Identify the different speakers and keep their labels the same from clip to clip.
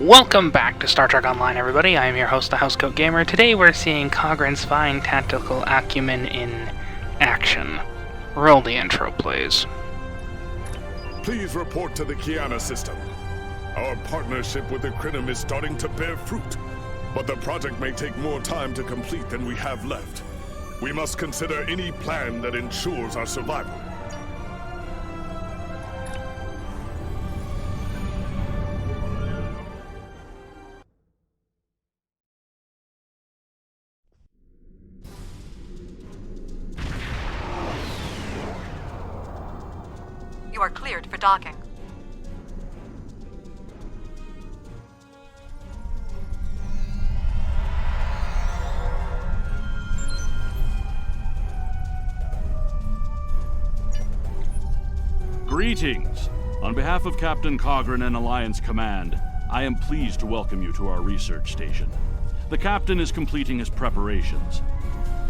Speaker 1: Welcome back to Star Trek Online, everybody. I am your host, the Housecoat Gamer. Today we're seeing Cogran's fine tactical acumen in action. Roll the intro, please.
Speaker 2: Please report to the Kiana system. Our partnership with the Klingon is starting to bear fruit, but the project may take more time to complete than we have left. We must consider any plan that ensures our survival.
Speaker 3: You are cleared for docking.
Speaker 4: Greetings! On behalf of Captain Cogran and Alliance Command, I am pleased to welcome you to our research station. The Captain is completing his preparations.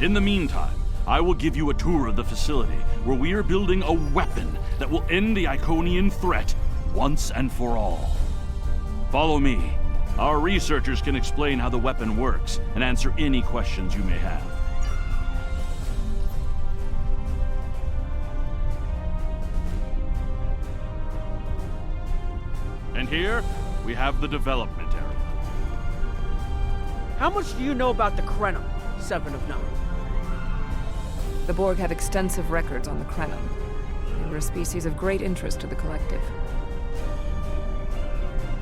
Speaker 4: In the meantime, I will give you a tour of the facility where we are building a weapon that will end the Iconian threat once and for all. Follow me. Our researchers can explain how the weapon works and answer any questions you may have. And here, we have the development area.
Speaker 5: How much do you know about the Klingon, 7 of 9?
Speaker 6: The Borg have extensive records on the Klingon. They were a species of great interest to the Collective.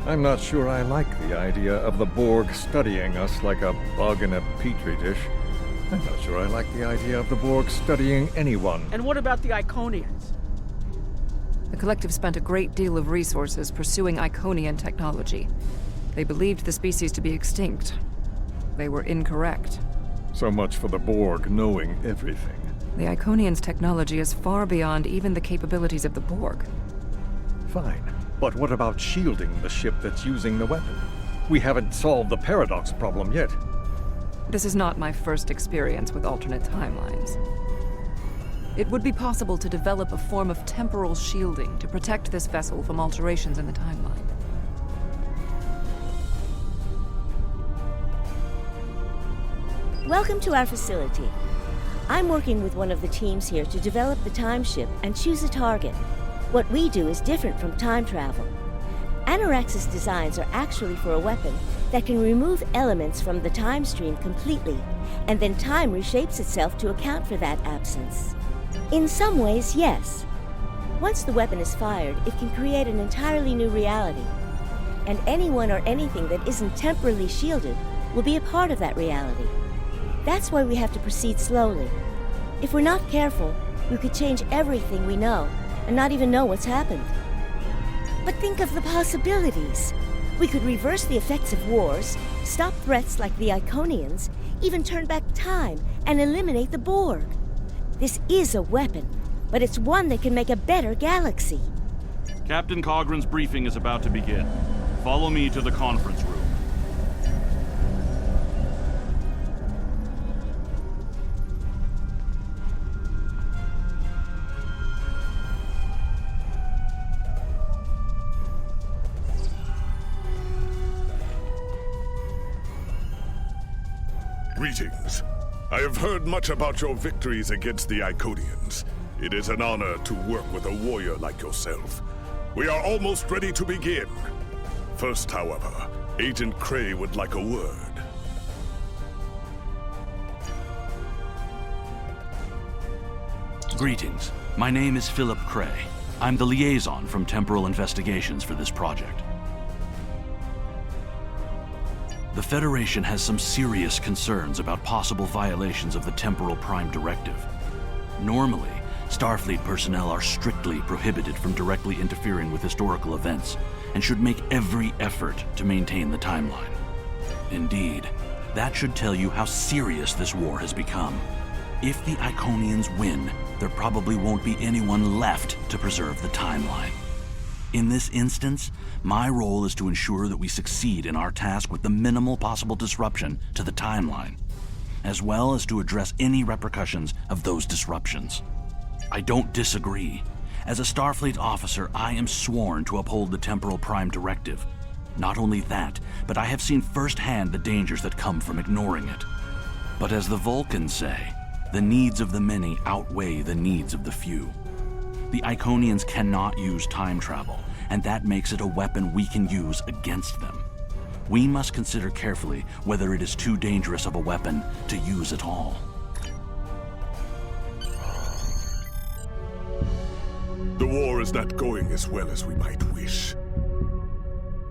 Speaker 7: I'm not sure I like the idea of the Borg studying us like a bug in a petri dish. I'm not sure I like the idea of the Borg studying anyone.
Speaker 5: And what about the Iconians?
Speaker 6: The Collective spent a great deal of resources pursuing Iconian technology. They believed the species to be extinct. They were incorrect.
Speaker 7: So much for the Borg knowing everything.
Speaker 6: The Iconians' technology is far beyond even the capabilities of the Borg.
Speaker 7: Fine. But what about shielding the ship that's using the weapon? We haven't solved the paradox problem yet.
Speaker 6: This is not my first experience with alternate timelines. It would be possible to develop a form of temporal shielding to protect this vessel from alterations in the timeline.
Speaker 8: Welcome to our facility. I'm working with one of the teams here to develop the time ship and choose a target. What we do is different from time travel. Anorax's designs are actually for a weapon that can remove elements from the time stream completely, and then time reshapes itself to account for that absence. In some ways, yes. Once the weapon is fired, it can create an entirely new reality. And anyone or anything that isn't temporally shielded will be a part of that reality. That's why we have to proceed slowly. If we're not careful, we could change everything we know and not even know what's happened. But think of the possibilities. We could reverse the effects of wars, stop threats like the Iconians, even turn back time and eliminate the Borg. This is a weapon, but it's one that can make a better galaxy.
Speaker 4: Captain Cogran's briefing is about to begin. Follow me to the conference room.
Speaker 2: Greetings. I have heard much about your victories against the Iconians. It is an honor to work with a warrior like yourself. We are almost ready to begin. First, however, Agent Cray would like a word.
Speaker 4: Greetings. My name is Philip Cray. I'm the liaison from Temporal Investigations for this project. The Federation has some serious concerns about possible violations of the Temporal Prime Directive. Normally, Starfleet personnel are strictly prohibited from directly interfering with historical events and should make every effort to maintain the timeline. Indeed, that should tell you how serious this war has become. If the Iconians win, there probably won't be anyone left to preserve the timeline. In this instance, my role is to ensure that we succeed in our task with the minimal possible disruption to the timeline, as well as to address any repercussions of those disruptions. I don't disagree. As a Starfleet officer, I am sworn to uphold the Temporal Prime Directive. Not only that, but I have seen firsthand the dangers that come from ignoring it. But as the Vulcans say, the needs of the many outweigh the needs of the few. The Iconians cannot use time travel, and that makes it a weapon we can use against them. We must consider carefully whether it is too dangerous of a weapon to use at all.
Speaker 2: The war is not going as well as we might wish.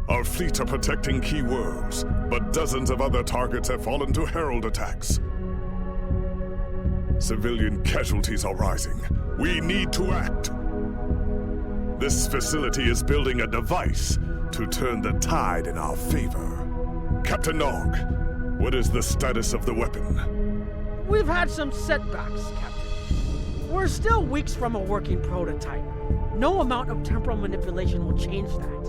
Speaker 2: Our fleets are protecting key worlds, but dozens of other targets have fallen to Herald attacks. Civilian casualties are rising. We need to act. This facility is building a device to turn the tide in our favor. Captain Nog, what is the status of the weapon?
Speaker 5: We've had some setbacks, Captain. We're still weeks from a working prototype. No amount of temporal manipulation will change that.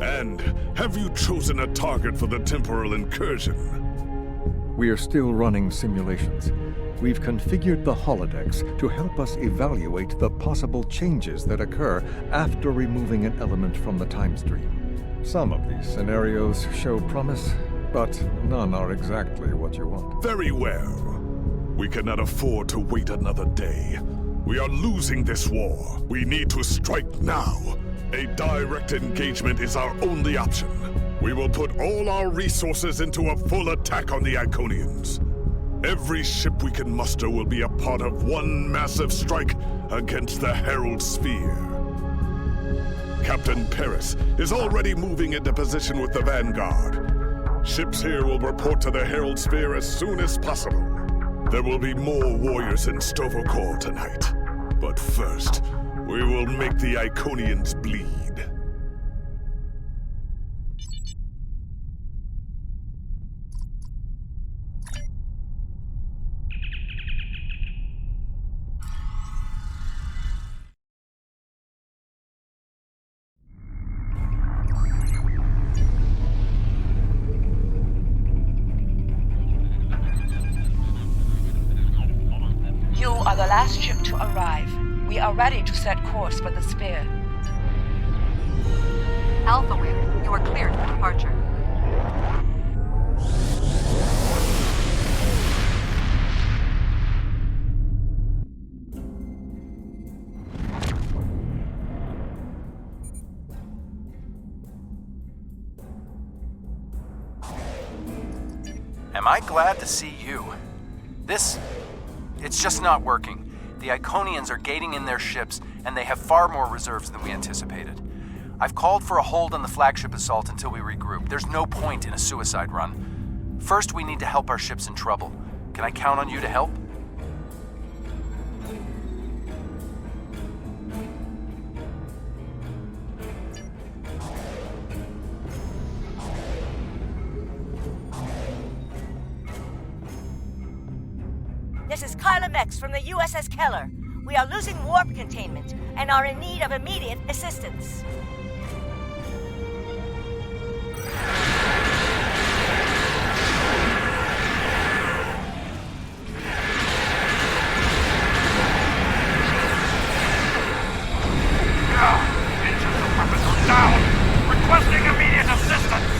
Speaker 2: And have you chosen a target for the temporal incursion?
Speaker 7: We are still running simulations. We've configured the holodecks to help us evaluate the possible changes that occur after removing an element from the time stream. Some of these scenarios show promise, but none are exactly what you want.
Speaker 2: Very well. We cannot afford to wait another day. We are losing this war. We need to strike now. A direct engagement is our only option. We will put all our resources into a full attack on the Iconians. Every ship we can muster will be a part of one massive strike against the Herald Sphere. Captain Paris is already moving into position with the Vanguard. Ships here will report to the Herald Sphere as soon as possible. There will be more warriors in Stovokor tonight. But first, we will make the Iconians bleed.
Speaker 9: You are the last ship to arrive. We are ready to set course for the Sphere.
Speaker 3: Alpha Wheel, you are cleared for departure.
Speaker 10: Am I glad to see you? It's just not working. The Iconians are gating in their ships, and they have far more reserves than we anticipated. I've called for a hold on the flagship assault until we regroup. There's no point in a suicide run. First, we need to help our ships in trouble. Can I count on you to help?
Speaker 8: This is Kyla Mex from the USS Keller. We are losing warp containment and are in need of immediate assistance.
Speaker 11: Engines and weapons are down! Requesting immediate assistance!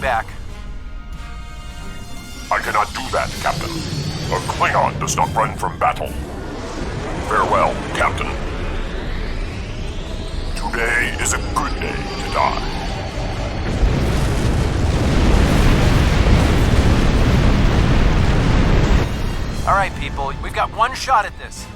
Speaker 10: back.
Speaker 2: I cannot do that, Captain. A Klingon does not run from battle. Farewell, Captain. Today is a good day to die.
Speaker 10: All right, people, we've got one shot at this.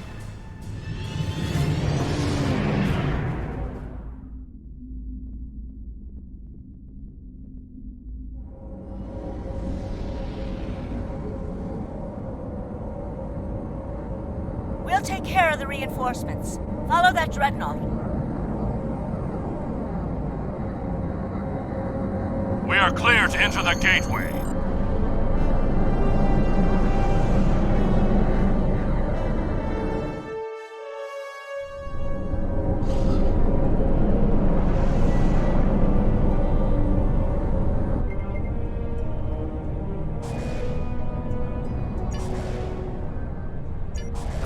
Speaker 8: We'll take care of the reinforcements. Follow that Dreadnought.
Speaker 11: We are clear to enter the gateway.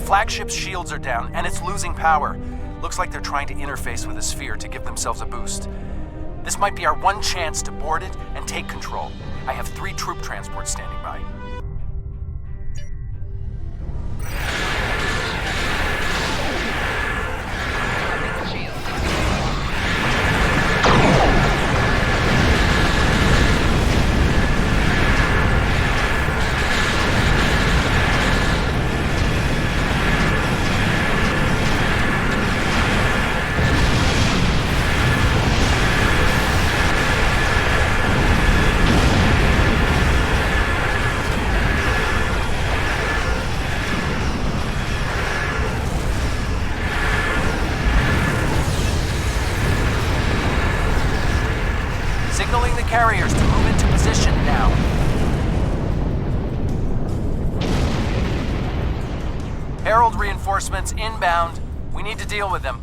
Speaker 10: Flagship's shields are down, and it's losing power. Looks like they're trying to interface with the sphere to give themselves a boost. This might be our one chance to board it and take control. I have 3 troop transports standing by. Signaling the carriers to move into position now. Herald reinforcements inbound. We need to deal with them.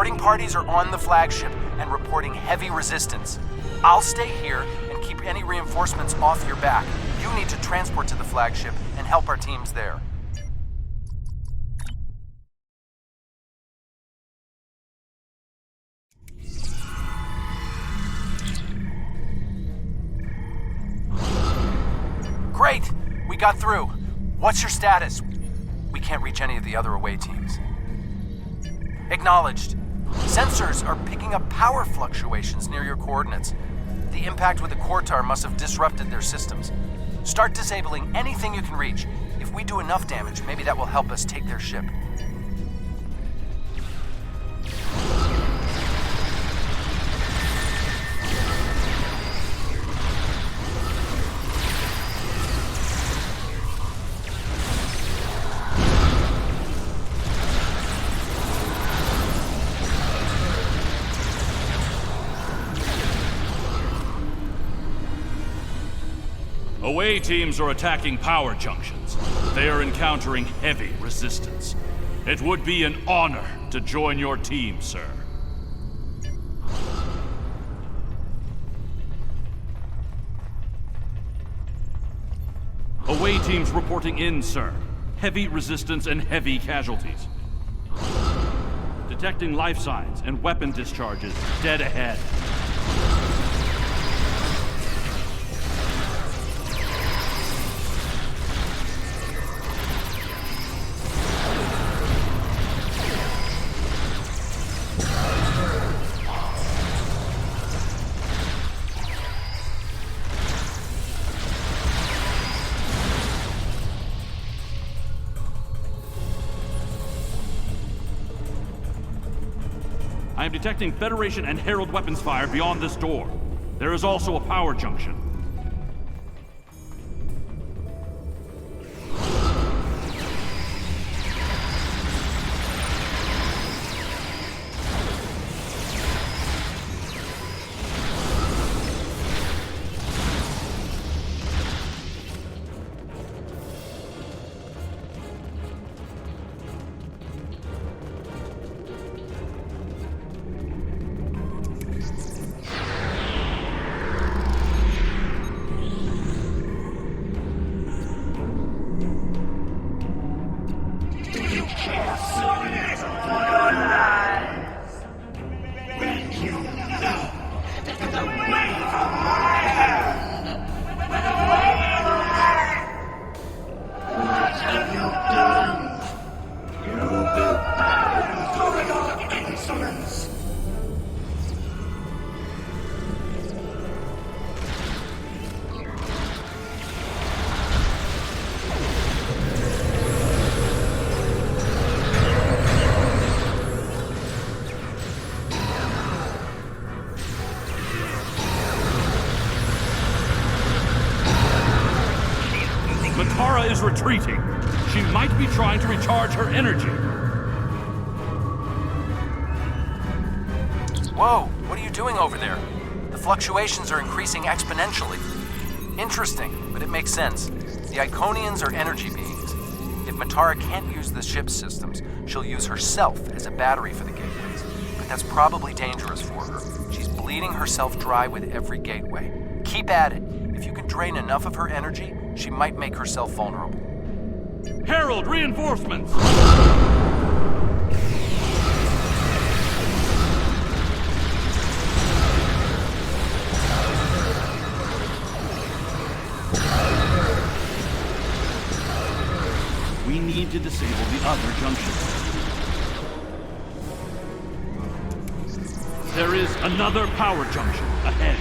Speaker 10: Boarding parties are on the flagship and reporting heavy resistance. I'll stay here and keep any reinforcements off your back. You need to transport to the flagship and help our teams there. Great! We got through. What's your status? We can't reach any of the other away teams. Acknowledged. Sensors are picking up power fluctuations near your coordinates. The impact with the Quartar must have disrupted their systems. Start disabling anything you can reach. If we do enough damage, maybe that will help us take their ship.
Speaker 12: Away teams are attacking power junctions. They are encountering heavy resistance. It would be an honor to join your team, sir. Away teams reporting in, sir. Heavy resistance and heavy casualties. Detecting life signs and weapon discharges dead ahead. I am detecting Federation and Herald weapons fire beyond this door. There is also a power junction. Is retreating. She might be trying to recharge her energy.
Speaker 10: Whoa, what are you doing over there? The fluctuations are increasing exponentially. Interesting, but it makes sense. The Iconians are energy beings. If Matara can't use the ship's systems, she'll use herself as a battery for the gateways. But that's probably dangerous for her. She's bleeding herself dry with every gateway. Keep at it. If you can drain enough of her energy, she might make herself vulnerable.
Speaker 12: Herald, reinforcements! We need to disable the other junctions. There is another power junction ahead.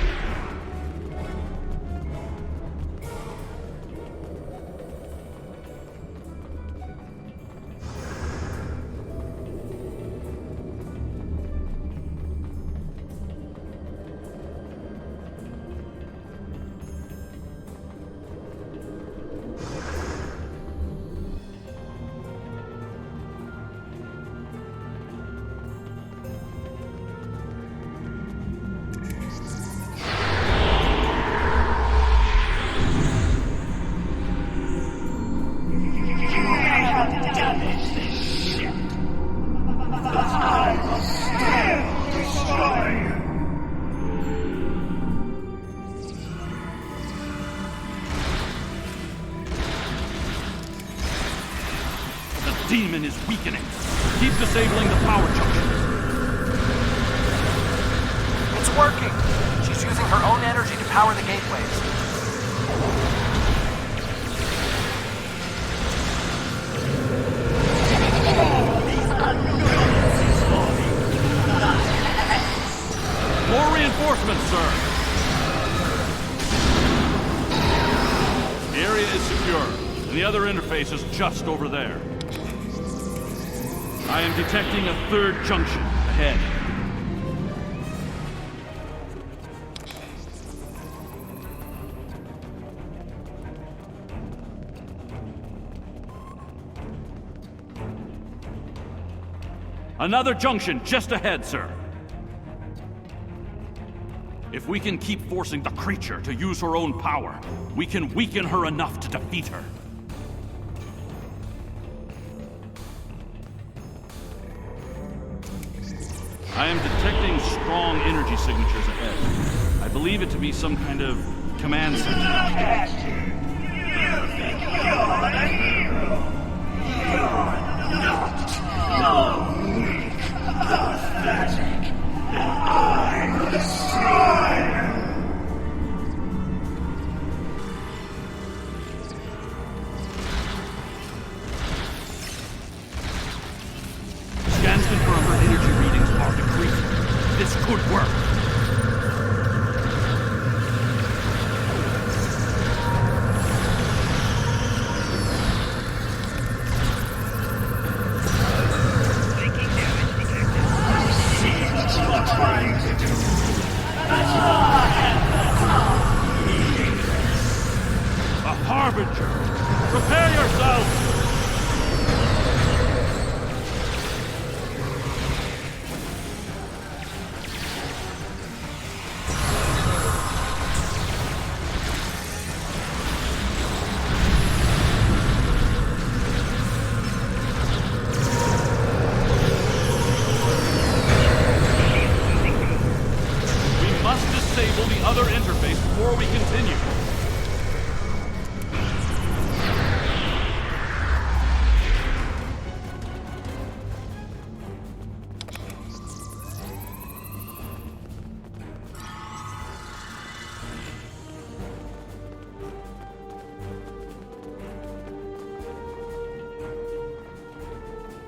Speaker 12: demon is weakening. Keep disabling the power junctions.
Speaker 10: It's working! She's using her own energy to power the gateways.
Speaker 12: More reinforcements, sir! The area is secure, and the other interface is just over there. I am detecting a third junction ahead. Another junction just ahead, sir. If we can keep forcing the creature to use her own power, we can weaken her enough to defeat her. I am detecting strong energy signatures ahead. I believe it to be some kind of command center.
Speaker 11: You think you're a hero? You're not. Weak, pathetic. I destroy you.
Speaker 12: Scans confirm her energy readings are decreasing. This could work.
Speaker 11: A
Speaker 12: harbinger! Prepare yourself! We must disable the other interface before we continue.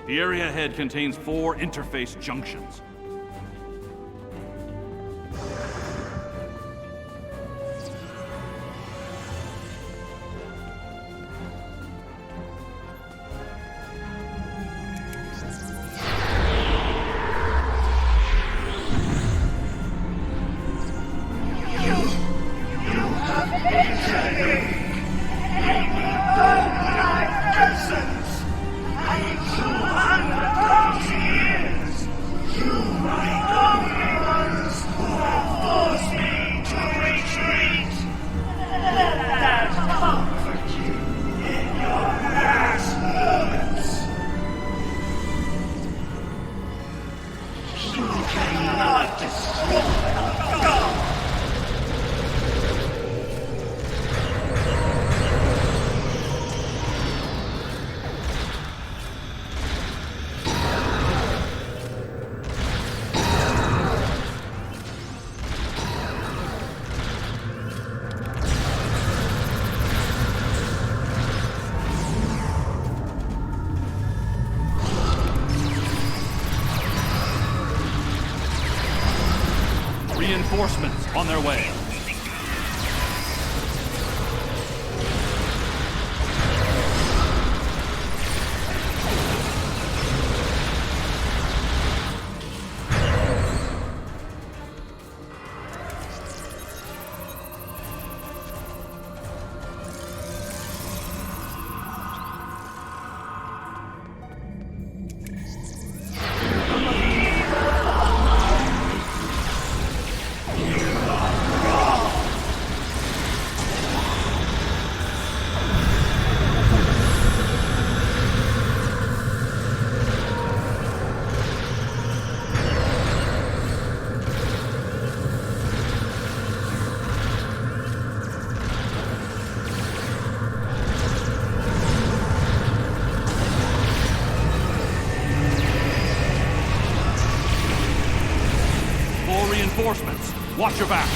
Speaker 12: The area ahead contains 4 interface junctions. Reinforcements on their way. Watch your back!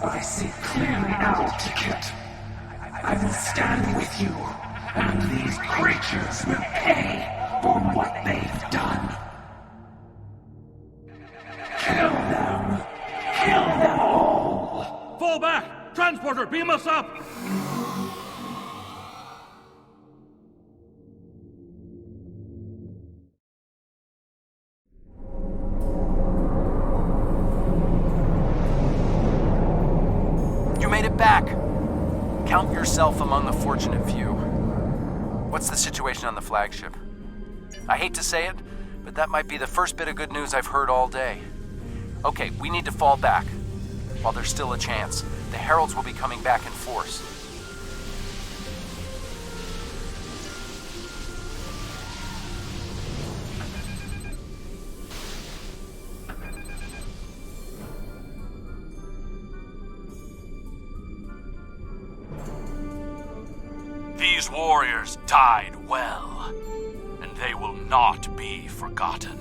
Speaker 13: I see clearly now, Ticket. I will stand with you, and these creatures will pay for what they've done. Kill them! Kill them all!
Speaker 12: Fall back! Transporter, beam us up!
Speaker 10: Back! Count yourself among the fortunate few. What's the situation on the flagship? I hate to say it, but that might be the first bit of good news I've heard all day. Okay, we need to fall back. While there's still a chance, the Heralds will be coming back in force.
Speaker 12: These warriors died well, and they will not be forgotten.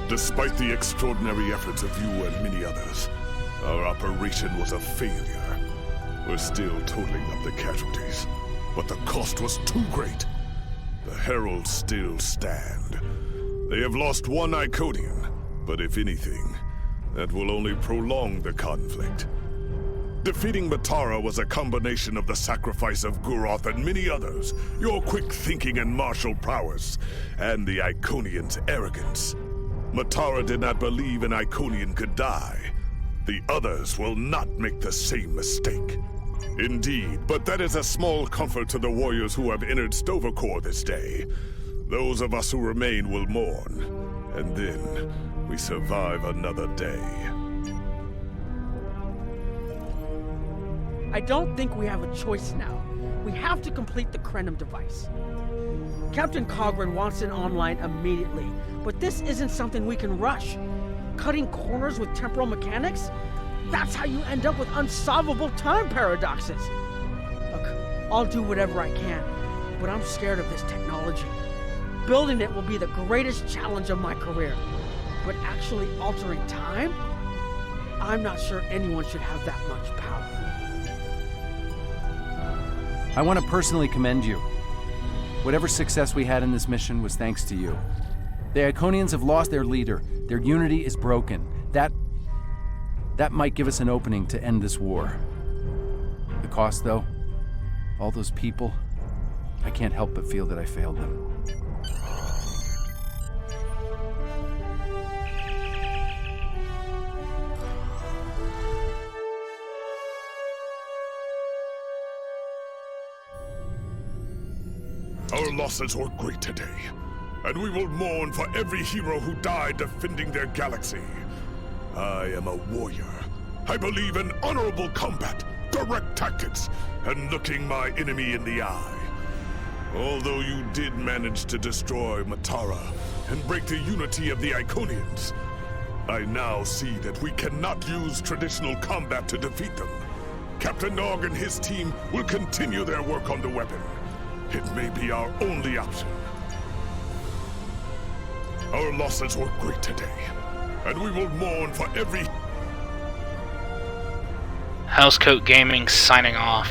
Speaker 2: Despite the extraordinary efforts of you and many others, our operation was a failure. We're still totaling up the casualties, but the cost was too great. The Heralds still stand. They have lost one Iconian, but if anything, that will only prolong the conflict. Defeating Matara was a combination of the sacrifice of Guroth and many others, your quick thinking and martial prowess, and the Iconians' arrogance. Matara did not believe an Iconian could die. The others will not make the same mistake. Indeed, but that is a small comfort to the warriors who have entered Stovercore this day. Those of us who remain will mourn, and then we survive another day.
Speaker 5: I don't think we have a choice now. We have to complete the Krenim device. Captain Cogran wants it online immediately, but this isn't something we can rush. Cutting corners with temporal mechanics? That's how you end up with unsolvable time paradoxes. Look, I'll do whatever I can, but I'm scared of this technology. Building it will be the greatest challenge of my career, but actually altering time? I'm not sure anyone should have that much power.
Speaker 10: I want to personally commend you. Whatever success we had in this mission was thanks to you. The Iconians have lost their leader. Their unity is broken. That might give us an opening to end this war. The cost, though, all those people, I can't help but feel that I failed them.
Speaker 2: Our losses were great today, and we will mourn for every hero who died defending their galaxy. I am a warrior. I believe in honorable combat, direct tactics, and looking my enemy in the eye. Although you did manage to destroy Matara and break the unity of the Iconians, I now see that we cannot use traditional combat to defeat them. Captain Nog and his team will continue their work on the weapon. It may be our only option. Our losses were great today, and we will mourn for every...
Speaker 1: Housecoat Gaming signing off.